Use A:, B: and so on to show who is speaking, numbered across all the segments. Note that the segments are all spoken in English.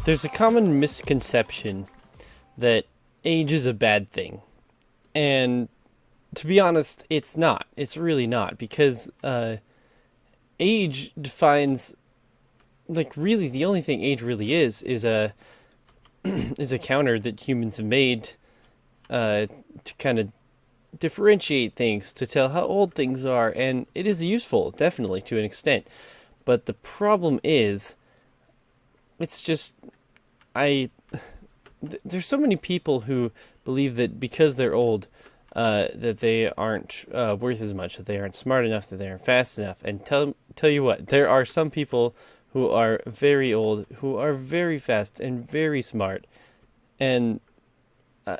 A: There's a common misconception that age is a bad thing. And to be honest, it's not. It's really not because age defines really the only thing age really is a is a counter that humans have made to kind of differentiate things, to tell how old things are, and it is useful, definitely, to an extent. But the problem is, it's just I there's so many people who believe that because they're old, that they aren't worth as much, that they aren't smart enough, that they aren't fast enough. And tell you what, there are some people who are very old, who are very fast and very smart. And I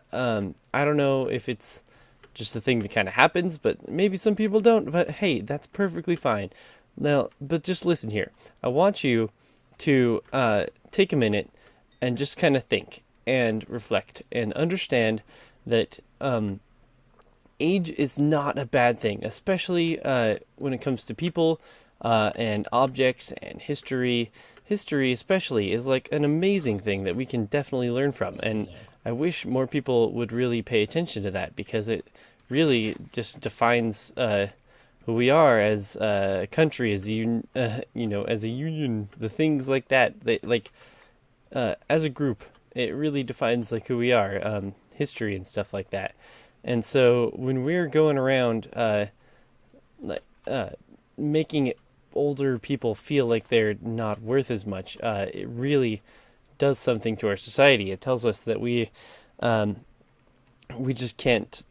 A: don't know if it's just the thing that kind of happens, but maybe some people don't. But hey, that's perfectly fine. Now, but just listen here. I want you to take a minute and just kind of think and reflect and understand that age is not a bad thing, especially when it comes to people and objects and history. History, especially, is like an amazing thing that we can definitely learn from. And I wish more people would really pay attention to that, because it really just defines who we are as a country, as as a union, the things like that. As a group, it really defines who we are, history and stuff like that. And so when we're going around making older people feel like they're not worth as much, it really does something to our society. It tells us that we just can't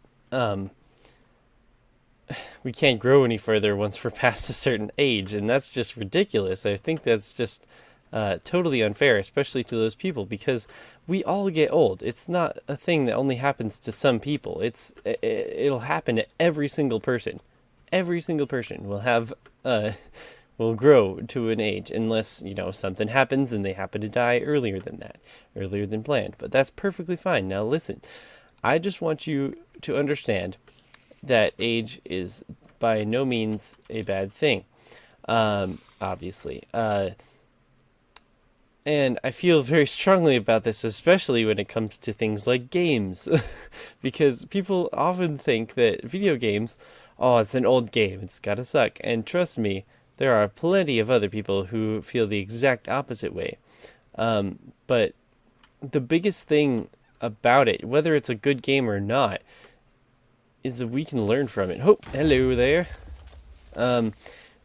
A: we can't grow any further once we're past a certain age, and that's just ridiculous. I think that's just totally unfair, especially to those people, because we all get old. It's not a thing that only happens to some people. It'll happen to every single person. Every single person will have will grow to an age, unless something happens and they happen to die earlier than planned. But that's perfectly fine. Now listen, I just want you to understand that age is by no means a bad thing. Obviously. And I feel very strongly about this, especially when it comes to things like games. Because people often think that video games, oh, it's an old game, it's gotta suck. And trust me, there are plenty of other people who feel the exact opposite way. But the biggest thing about it, whether it's a good game or not, is that we can learn from it. Oh, hello there.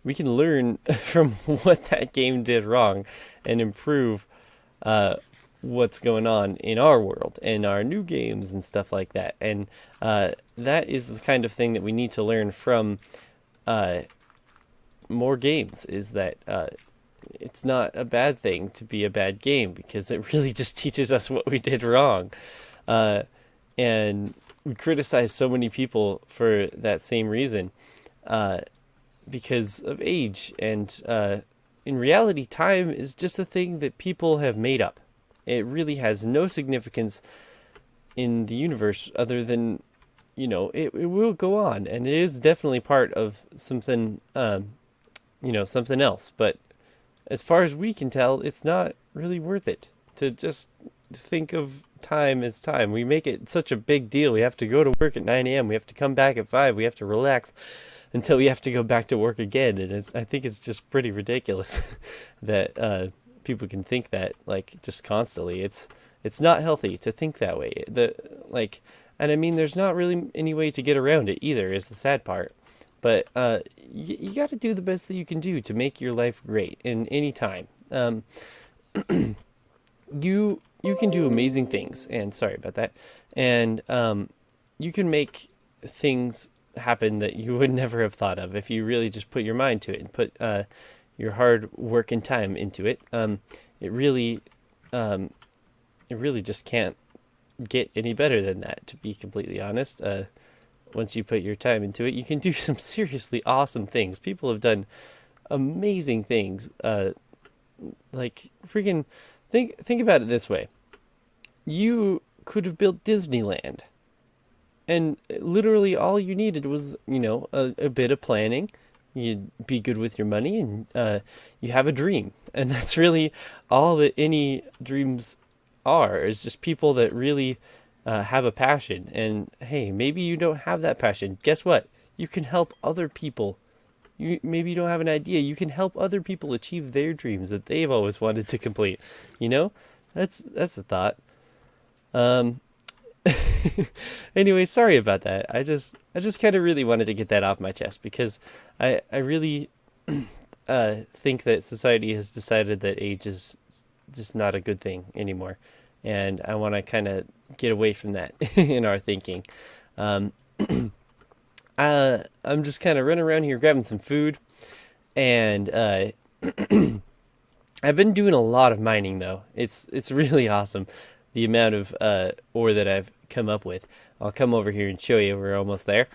A: We can learn from what that game did wrong and improve what's going on in our world and our new games and stuff like that. And that is the kind of thing that we need to learn from more games, is that it's not a bad thing to be a bad game, because it really just teaches us what we did wrong. And we criticize so many people for that same reason. Because of age, and in reality, time is just a thing that people have made up. It really has no significance in the universe other than, it will go on, and it is definitely part of something, something else. But as far as we can tell, it's not really worth it to just think of time as time. We make it such a big deal. We have to go to work at 9 a.m. We have to come back at 5. We have to relax until we have to go back to work again. And I think it's just pretty ridiculous that people can think that just constantly. It's not healthy to think that way. And I mean, there's not really any way to get around it either, is the sad part. But you got to do the best that you can do to make your life great in any time. You can do amazing things, and sorry about that. And you can make things happen that you would never have thought of if you really just put your mind to it and put your hard work and time into it. It really just can't get any better than that, to be completely honest. Once you put your time into it, you can do some seriously awesome things. People have done amazing things. Freaking think about it this way. You could have built Disneyland, and literally all you needed was, a bit of planning, you be good with your money, and you have a dream. And that's really all that any dreams are, is just people that really have a passion. And hey, maybe you don't have that passion. Guess what? You can help other people. Maybe you don't have an idea. You can help other people achieve their dreams that they've always wanted to complete. You know, that's the thought. Um, anyway, sorry about that. I just kind of really wanted to get that off my chest, because I really think that society has decided that age is just not a good thing anymore, and I want to kind of get away from that in our thinking. Um, I'm just kind of running around here grabbing some food, and I've been doing a lot of mining though. It's really awesome, the amount of ore that I've come up with. I'll come over here and show you. We're almost there.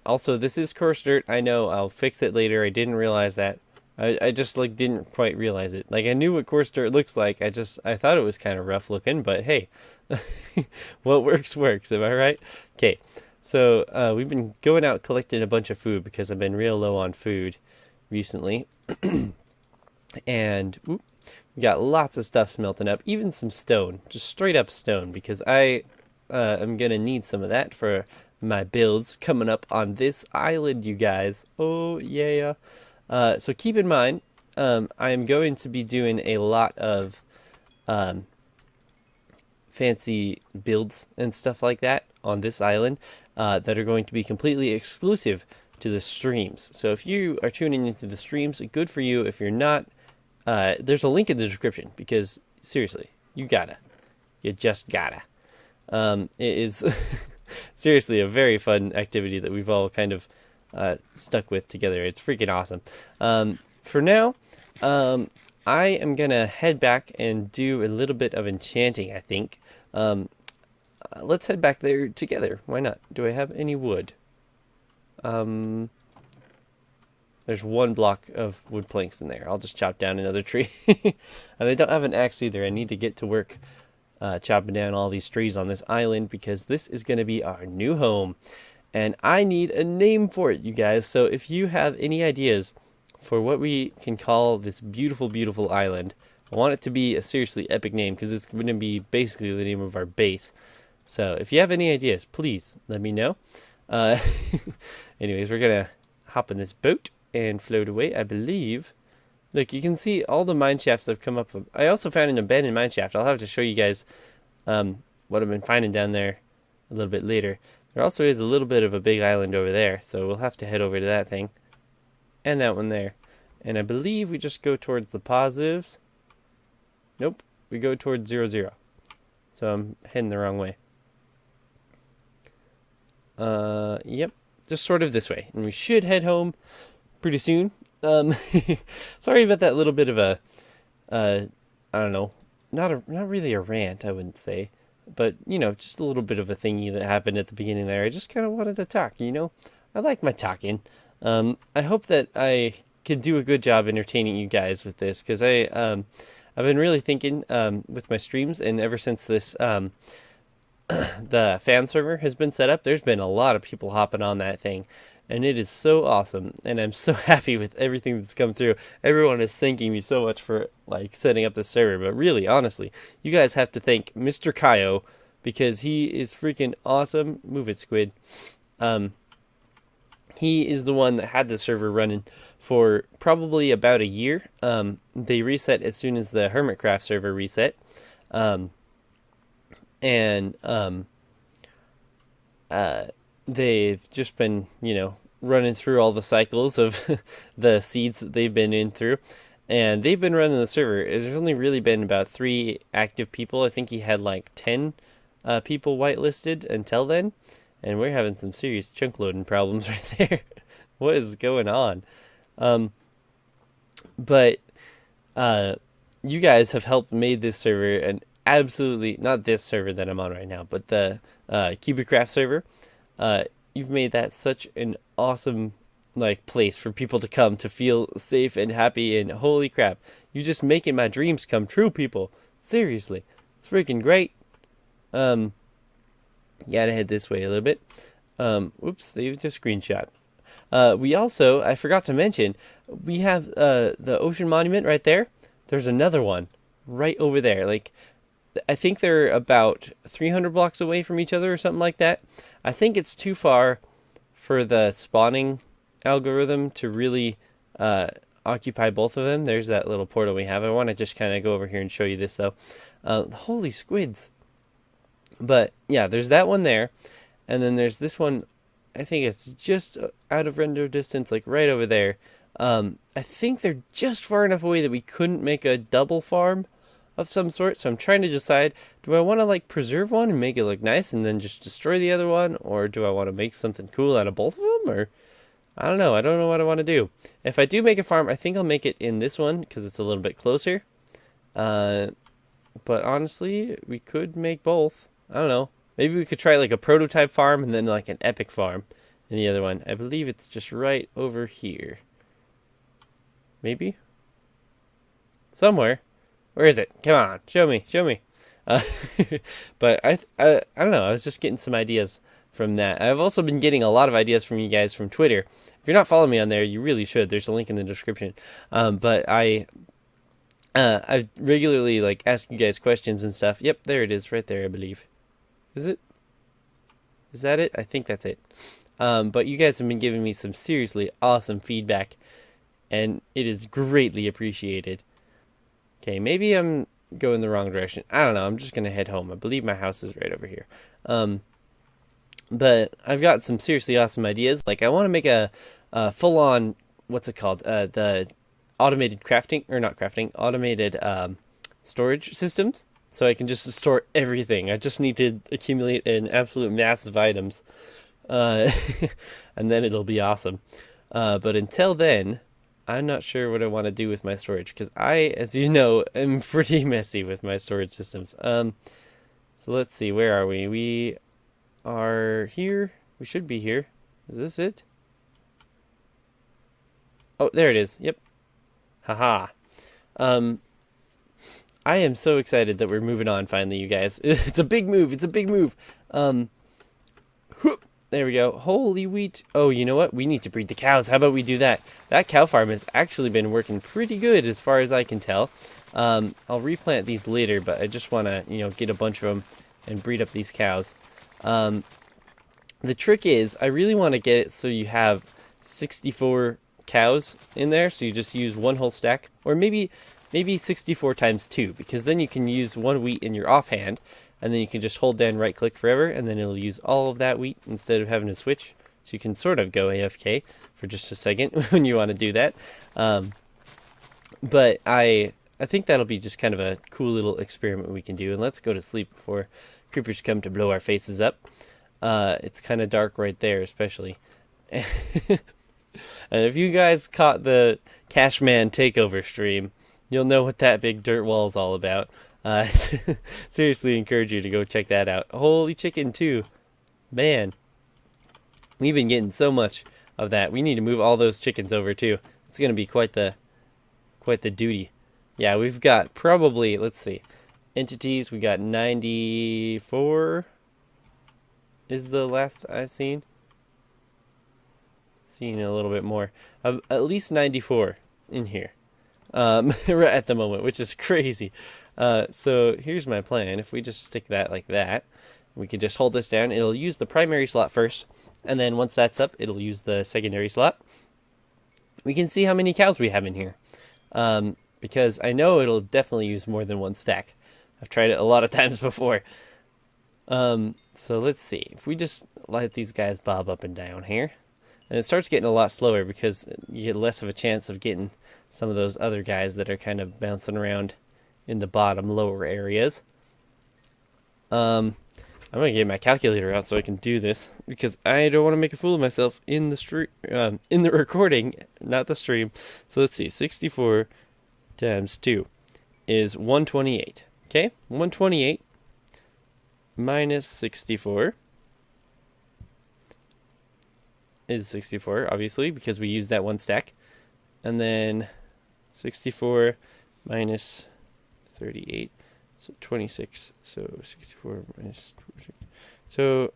A: Also, this is coarse dirt. I know. I'll fix it later. I didn't realize that. I just like didn't quite realize it. Like, I knew what coarse dirt looks like. I thought it was kind of rough looking, but hey, what works works. Am I right? Okay. So we've been going out collecting a bunch of food because I've been real low on food recently. And we got lots of stuff smelting up, even some stone, just straight up stone, because I am going to need some of that for my builds coming up on this island, you guys. Oh, yeah. So keep in mind, I am going to be doing a lot of fancy builds and stuff like that on this island that are going to be completely exclusive to the streams. So if you are tuning into the streams, good for you. If you're not, there's a link in the description, because seriously, you just gotta. It is seriously a very fun activity that we've all kind of stuck with together. It's freaking awesome. For now, I am gonna head back and do a little bit of enchanting, I think. Let's head back there together. Why not? Do I have any wood? There's one block of wood planks in there. I'll just chop down another tree. And I don't have an axe either. I need to get to work chopping down all these trees on this island, because this is going to be our new home. And I need a name for it, you guys. So if you have any ideas for what we can call this beautiful, beautiful island, I want it to be a seriously epic name, because it's going to be basically the name of our base. So if you have any ideas, please let me know. Anyways, we're going to hop in this boat and float away, I believe. Look, you can see all the mine shafts I've come up with. I also found an abandoned mine shaft. I'll have to show you guys what I've been finding down there a little bit later. There also is a little bit of a big island over there, so we'll have to head over to that thing. And that one there. And I believe we just go towards the positives. Nope, we go towards 0, 0. So I'm heading the wrong way. Yep, just sort of this way. And we should head home pretty soon. Sorry about that little bit of a, I don't know, not really a rant, I wouldn't say, but, you know, just a little bit of a thingy that happened at the beginning there. I just kind of wanted to talk, you know. I like my talking. I hope that I can do a good job entertaining you guys with this, because I've been really thinking with my streams, and ever since this the fan server has been set up, there's been a lot of people hopping on that thing, and it is so awesome, and I'm so happy with everything that's come through. Everyone is thanking me so much for like setting up the server, but really, honestly, you guys have to thank Mr. Kaio, because he is freaking awesome. Move it, squid. He is the one that had the server running for probably about a year. They reset as soon as the Hermitcraft server reset. They've just been, you know, running through all the cycles of the seeds that they've been in through. And they've been running the server. There's only really been about 3 active people. I think he had like 10 people whitelisted until then. And we're having some serious chunk loading problems right there. What is going on? But you guys have helped made this server an absolutely, not this server that I'm on right now, but the Cubicraft server. You've made that such an awesome like place for people to come to feel safe and happy, and holy crap, you're just making my dreams come true, people. Seriously, it's freaking great. Gotta head this way a little bit. Whoops, saved a screenshot. We also, I forgot to mention, we have the ocean monument right there. There's another one right over there. Like, I think they're about 300 blocks away from each other or something like that. I think it's too far for the spawning algorithm to really occupy both of them. There's that little portal we have. I want to just kind of go over here and show you this, though. Holy squids. But, yeah, there's that one there. And then there's this one. I think it's just out of render distance, like right over there. I think they're just far enough away that we couldn't make a double farm of some sort. So I'm trying to decide, do I want to like preserve one and make it look nice and then just destroy the other one? Or do I want to make something cool out of both of them? Or I don't know. I don't know what I want to do. If I do make a farm, I think I'll make it in this one because it's a little bit closer. But honestly, we could make both. I don't know. Maybe we could try like a prototype farm and then like an epic farm in the other one. I believe it's just right over here. Maybe? Somewhere. Where is it? Come on, show me, show me. But I don't know. I was just getting some ideas from that. I've also been getting a lot of ideas from you guys from Twitter. If you're not following me on there, you really should. There's a link in the description. But I regularly like ask you guys questions and stuff. Yep, there it is, right there, I believe. Is it? Is that it? I think that's it. But you guys have been giving me some seriously awesome feedback, and it is greatly appreciated. Okay, maybe I'm going the wrong direction. I don't know. I'm just going to head home. I believe my house is right over here. But I've got some seriously awesome ideas. Like, I want to make a full-on, what's it called? The automated crafting, or not crafting, automated storage systems. So I can just store everything. I just need to accumulate an absolute mass of items. And then it'll be awesome. But until then, I'm not sure what I want to do with my storage. Because I, as you know, am pretty messy with my storage systems. So let's see. Where are we? We are here. We should be here. Is this it? Oh, there it is. Yep. Haha. I am so excited that we're moving on finally, you guys. It's a big move. It's a big move. Whoop, there we go. Holy wheat. Oh, you know what? We need to breed the cows. How about we do that? That cow farm has actually been working pretty good as far as I can tell. I'll replant these later, but I just want to, get a bunch of them and breed up these cows. The trick is I really want to get it so you have 64 cows in there. So you just use one whole stack, or maybe 64 times 2, because then you can use one wheat in your offhand, and then you can just hold down right click forever, and then it'll use all of that wheat instead of having to switch. So you can sort of go AFK for just a second when you want to do that. But I think that'll be just kind of a cool little experiment we can do. And let's go to sleep before creepers come to blow our faces up. It's kind of dark right there, especially. And if you guys caught the Cashman takeover stream, you'll know what that big dirt wall is all about. Seriously encourage you to go check that out. Holy chicken too. Man. We've been getting so much of that. We need to move all those chickens over too. It's going to be quite the duty. Yeah, we've got probably, let's see. Entities, we got 94 is the last I've seen. Seeing a little bit more. At least 94 in here. Right at the moment, which is crazy. So here's my plan. If we just stick that like that, we can just hold this down. It'll use the primary slot first, and then once that's up, it'll use the secondary slot. We can see how many cows we have in here, because I know it'll definitely use more than one stack. I've tried it a lot of times before. So let's see. If we just let these guys bob up and down here, and it starts getting a lot slower because you get less of a chance of getting some of those other guys that are kind of bouncing around in the bottom lower areas. I'm gonna get my calculator out so I can do this because I don't want to make a fool of myself in the stream, in the recording, not the stream. So let's see, 64 times 2 is 128. Okay, 128 minus 64 is 64, obviously, because we used that one stack. And then 64 minus 38, so 26. So 64 minus 26. So,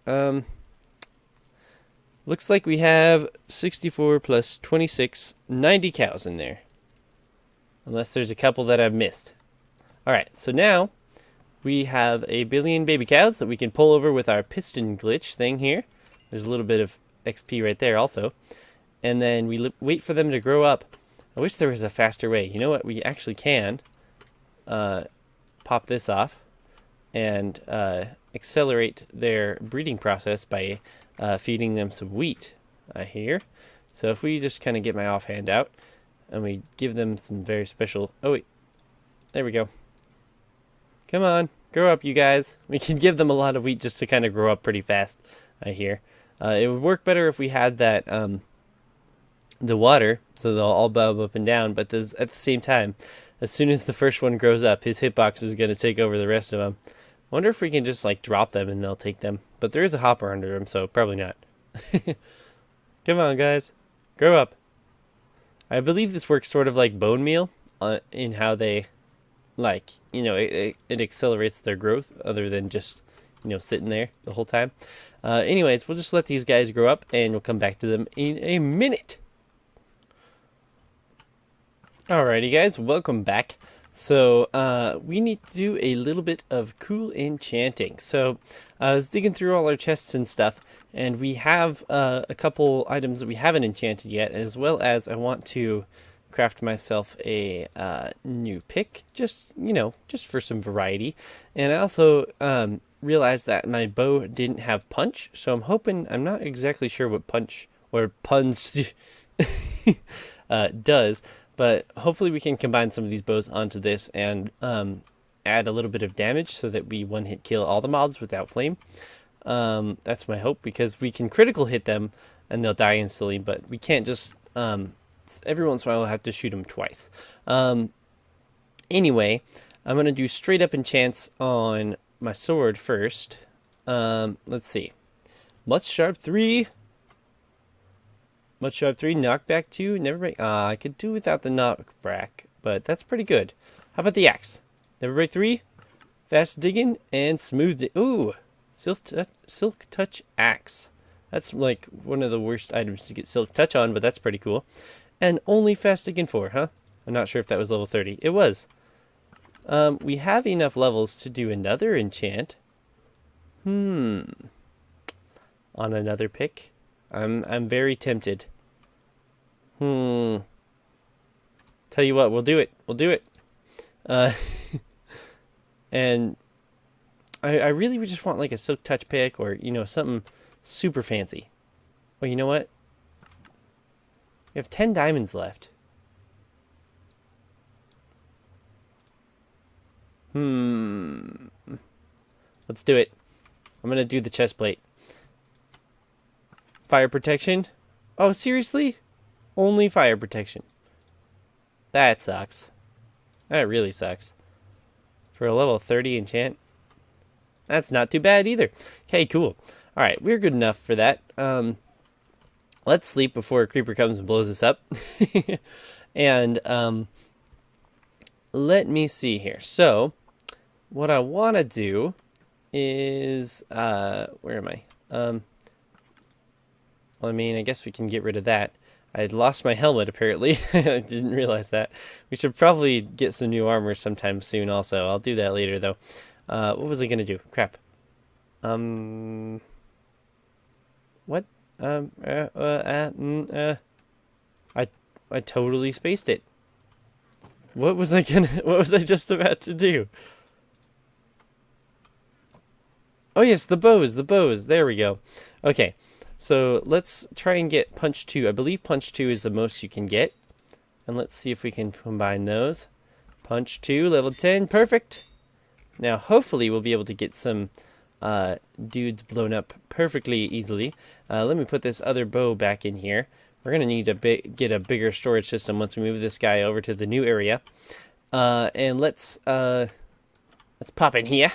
A: Looks like we have 64 plus 26, 90 cows in there. Unless there's a couple that I've missed. Alright, so now we have a billion baby cows that we can pull over with our piston glitch thing here. There's a little bit of XP right there also. And then we wait for them to grow up. I wish there was a faster way. You know what? We actually can pop this off and accelerate their breeding process by feeding them some wheat here. So if we just kind of get my offhand out and we give them some very special... Oh, wait. There we go. Come on. Grow up, you guys. We can give them a lot of wheat just to kind of grow up pretty fast here. It would work better if we had that... the water, so they'll all bob up and down, but at the same time, as soon as the first one grows up, his hitbox is going to take over the rest of them. Wonder if we can just, like, drop them and they'll take them. But there is a hopper under them, so probably not. Come on, guys. Grow up. I believe this works sort of like bone meal in how they, like, you know, it accelerates their growth other than just, you know, sitting there the whole time. Anyways, we'll just let these guys grow up and we'll come back to them in a minute. Alrighty guys, welcome back. So we need to do a little bit of cool enchanting. So I was digging through all our chests and stuff, and we have a couple items that we haven't enchanted yet, as well as I want to craft myself a new pick, just, you know, just for some variety. And I also realized that my bow didn't have punch, so I'm hoping, I'm not exactly sure what punch or puns does. But hopefully we can combine some of these bows onto this and add a little bit of damage so that we one-hit kill all the mobs without flame. That's my hope, because we can critical hit them and they'll die instantly, but we can't just... every once in a while we'll have to shoot them twice. Anyway, I'm going to do straight up enchants on my sword first. Let's see. Much Sharp 3... Much Sharp 3, Knockback 2, Never Break... I could do without the Knockback, but that's pretty good. How about the Axe? Never Break 3, Fast Digging, and Smooth... Ooh! Silk Touch Axe. That's like one of the worst items to get Silk Touch on, but that's pretty cool. And only Fast Digging 4, huh? I'm not sure if that was level 30. It was. We have enough levels to do another enchant. On another pick. I'm very tempted. Tell you what, we'll do it. We'll do it. And I really would just want like a Silk Touch pick, or, you know, something super fancy. Well, you know what? We have 10 diamonds left. Let's do it. I'm gonna do the chest plate. Fire protection? Oh, seriously? Only fire protection. That sucks. That really sucks. For a level 30 enchant? That's not too bad either. Okay, cool. Alright, we're good enough for that. Let's sleep before a creeper comes and blows us up. And, let me see here. So, what I want to do is, where am I? Well, I mean, I guess we can get rid of that. I had lost my helmet, apparently. I didn't realize that. We should probably get some new armor sometime soon also. I'll do that later, though. What was I going to do? Crap. What? I totally spaced it. What was I just about to do? Oh, yes, the bows. There we go. Okay. So let's try and get punch 2. I believe punch 2 is the most you can get. And let's see if we can combine those. Punch 2, level 10, perfect. Now hopefully we'll be able to get some dudes blown up perfectly easily. Let me put this other bow back in here. We're going to need to get a bigger storage system once we move this guy over to the new area. And let's pop in here.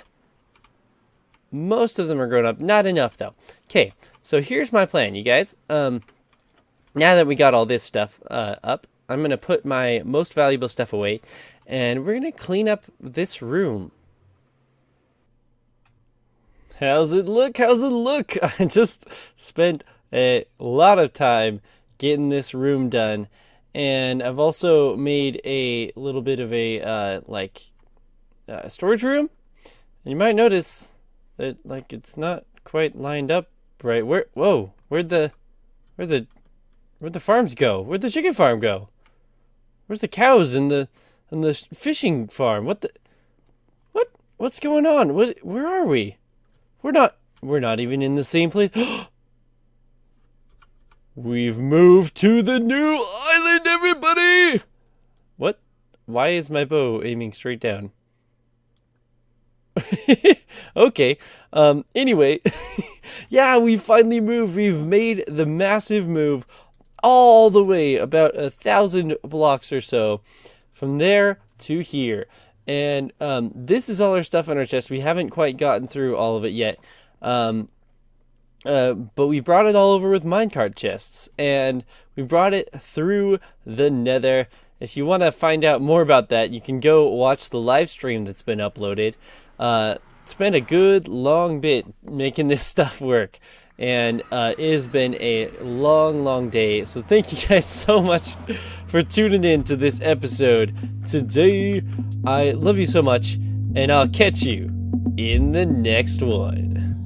A: Most of them are grown up. Not enough, though. Okay, so here's my plan, you guys. Now that we got all this stuff up, I'm going to put my most valuable stuff away, and we're going to clean up this room. How's it look? I just spent a lot of time getting this room done. And I've also made a little bit of a storage room. And you might notice that like it's not quite lined up right. Where'd the farms go? Where'd the chicken farm go? Where's the cows and the fishing farm? What's going on? Where are we? We're not even in the same place. We've moved to the new island, everybody! What? Why is my bow aiming straight down? Okay. Anyway, yeah, we finally moved. We've made the massive move all the way about 1,000 blocks or so from there to here. And this is all our stuff on our chest. We haven't quite gotten through all of it yet. But we brought it all over with minecart chests, and we brought it through the nether. If you want to find out more about that, you can go watch the live stream that's been uploaded. Spent a good long bit making this stuff work, and it has been a long day. So thank you guys so much for tuning in to this episode today. I love you so much, and I'll catch you in the next one.